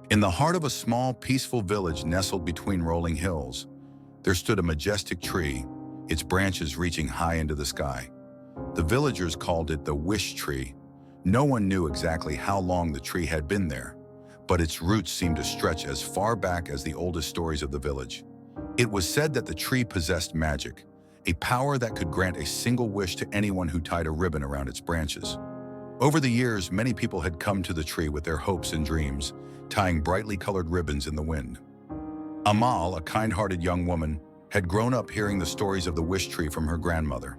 In the heart of a small, peaceful village nestled between rolling hills, there stood a majestic tree, its branches reaching high into the sky. The villagers called it the wish tree. No one knew exactly how long the tree had been there, but its roots seemed to stretch as far back as the oldest stories of the village. It was said that the tree possessed magic, a power that could grant a single wish to anyone who tied a ribbon around its branches. Over the years, many people had come to the tree with their hopes and dreams, tying brightly colored ribbons in the wind. Amal, a kind-hearted young woman, had grown up hearing the stories of the wish tree from her grandmother.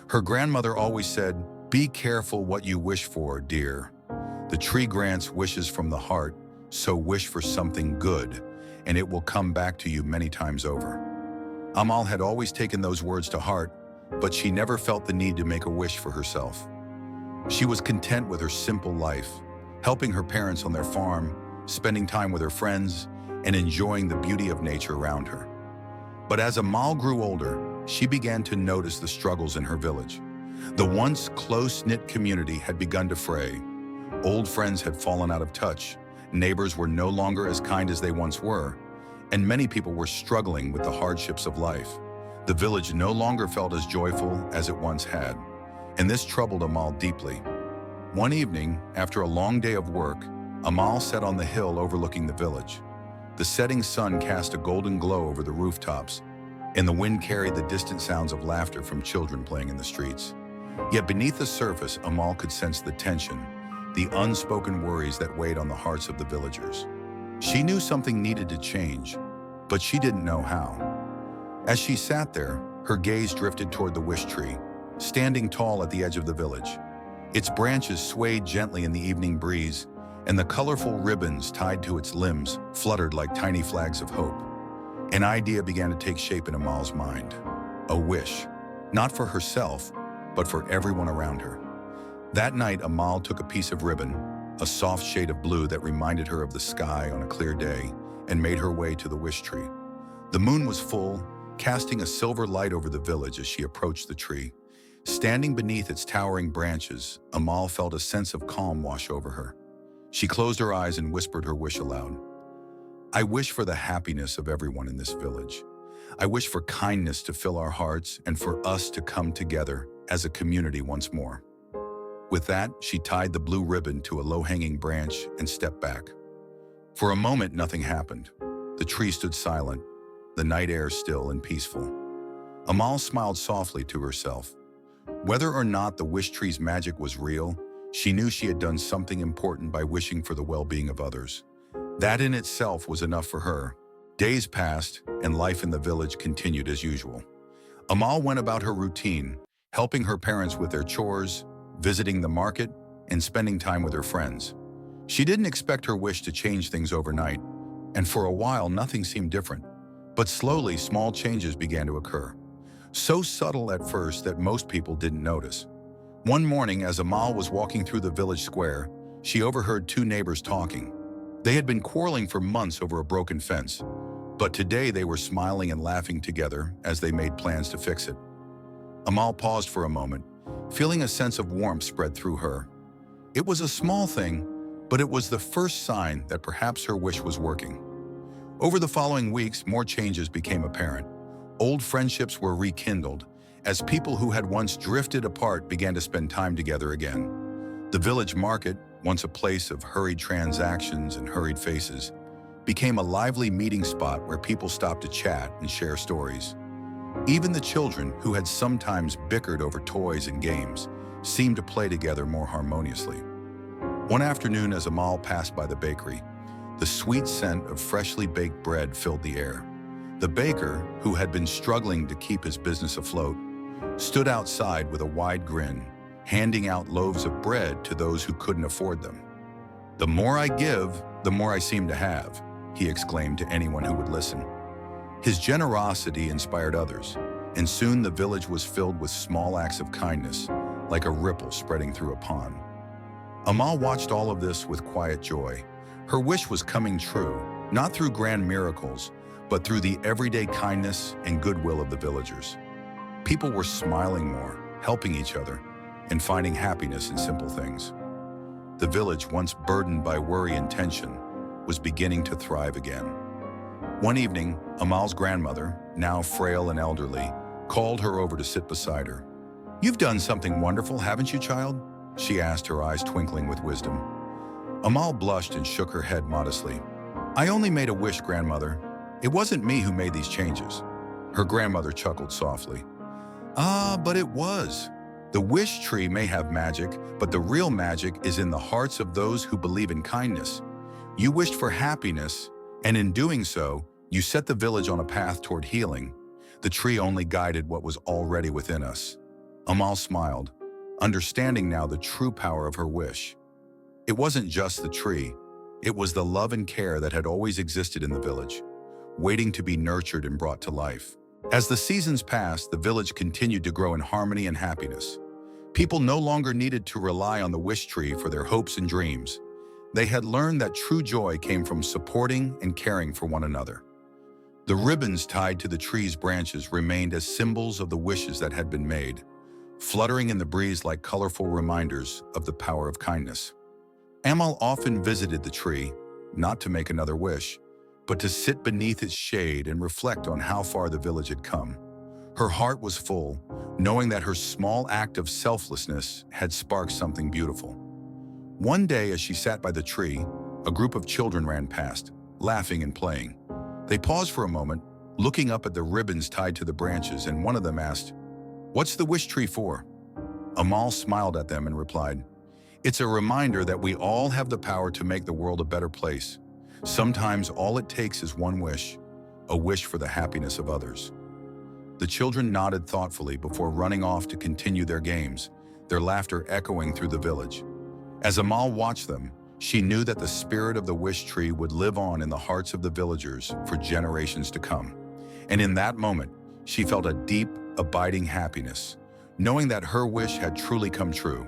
Her grandmother always said, "Be careful what you wish for, dear. The tree grants wishes from the heart, so wish for something good, and it will come back to you many times over." Amal had always taken those words to heart, but she never felt the need to make a wish for herself. She was content with her simple life, helping her parents on their farm, spending time with her friends, and enjoying the beauty of nature around her. But as Amal grew older, she began to notice the struggles in her village. The once close-knit community had begun to fray. Old friends had fallen out of touch, neighbors were no longer as kind as they once were, and many people were struggling with the hardships of life. The village no longer felt as joyful as it once had, and this troubled Amal deeply. One evening, after a long day of work, Amal sat on the hill overlooking the village. The setting sun cast a golden glow over the rooftops, and the wind carried the distant sounds of laughter from children playing in the streets. Yet beneath the surface, Amal could sense the tension, the unspoken worries that weighed on the hearts of the villagers. She knew something needed to change, but she didn't know how. As she sat there, her gaze drifted toward the wish tree, standing tall at the edge of the village. Its branches swayed gently in the evening breeze, and the colorful ribbons tied to its limbs fluttered like tiny flags of hope. An idea began to take shape in Amal's mind. A wish, not for herself, but for everyone around her. That night, Amal took a piece of ribbon, a soft shade of blue that reminded her of the sky on a clear day, and made her way to the wish tree. The moon was full, casting a silver light over the village as she approached the tree. Standing beneath its towering branches, Amal felt a sense of calm wash over her. She closed her eyes and whispered her wish aloud. "I wish for the happiness of everyone in this village. I wish for kindness to fill our hearts and for us to come together as a community once more." With that, she tied the blue ribbon to a low-hanging branch and stepped back. For a moment, nothing happened. The tree stood silent, the night air still and peaceful. Amal smiled softly to herself. Whether or not the wish tree's magic was real, she knew she had done something important by wishing for the well-being of others. That in itself was enough for her. Days passed, and life in the village continued as usual. Amal went about her routine, helping her parents with their chores, visiting the market, and spending time with her friends. She didn't expect her wish to change things overnight, and for a while nothing seemed different. But slowly, small changes began to occur. So subtle at first that most people didn't notice. One morning, as Amal was walking through the village square, she overheard two neighbors talking. They had been quarreling for months over a broken fence, but today they were smiling and laughing together as they made plans to fix it. Amal paused for a moment, feeling a sense of warmth spread through her. It was a small thing, but it was the first sign that perhaps her wish was working. Over the following weeks, more changes became apparent. Old friendships were rekindled, as people who had once drifted apart began to spend time together again. The village market, once a place of hurried transactions and hurried faces, became a lively meeting spot where people stopped to chat and share stories. Even the children, who had sometimes bickered over toys and games, seemed to play together more harmoniously. One afternoon, as Amal passed by the bakery, the sweet scent of freshly baked bread filled the air. The baker, who had been struggling to keep his business afloat, stood outside with a wide grin, handing out loaves of bread to those who couldn't afford them. "The more I give, the more I seem to have," he exclaimed to anyone who would listen. His generosity inspired others, and soon the village was filled with small acts of kindness, like a ripple spreading through a pond. Amal watched all of this with quiet joy. Her wish was coming true, not through grand miracles, but through the everyday kindness and goodwill of the villagers. People were smiling more, helping each other, and finding happiness in simple things. The village, once burdened by worry and tension, was beginning to thrive again. One evening, Amal's grandmother, now frail and elderly, called her over to sit beside her. "You've done something wonderful, haven't you, child?" she asked, her eyes twinkling with wisdom. Amal blushed and shook her head modestly. "I only made a wish, grandmother. It wasn't me who made these changes." Her grandmother chuckled softly. "Ah, but it was. The wish tree may have magic, but the real magic is in the hearts of those who believe in kindness. You wished for happiness, and in doing so, you set the village on a path toward healing. The tree only guided what was already within us." Amal smiled, understanding now the true power of her wish. It wasn't just the tree. It was the love and care that had always existed in the village, waiting to be nurtured and brought to life. As the seasons passed, the village continued to grow in harmony and happiness. People no longer needed to rely on the wish tree for their hopes and dreams. They had learned that true joy came from supporting and caring for one another. The ribbons tied to the tree's branches remained as symbols of the wishes that had been made, fluttering in the breeze like colorful reminders of the power of kindness. Amal often visited the tree, not to make another wish, but to sit beneath its shade and reflect on how far the village had come. Her heart was full, knowing that her small act of selflessness had sparked something beautiful. One day, as she sat by the tree, a group of children ran past, laughing and playing. They paused for a moment, looking up at the ribbons tied to the branches, and one of them asked, "What's the wish tree for?" Amal smiled at them and replied, "It's a reminder that we all have the power to make the world a better place. Sometimes all it takes is one wish, a wish for the happiness of others." The children nodded thoughtfully before running off to continue their games, their laughter echoing through the village. As Amal watched them, she knew that the spirit of the wish tree would live on in the hearts of the villagers for generations to come. And in that moment, she felt a deep, abiding happiness, knowing that her wish had truly come true.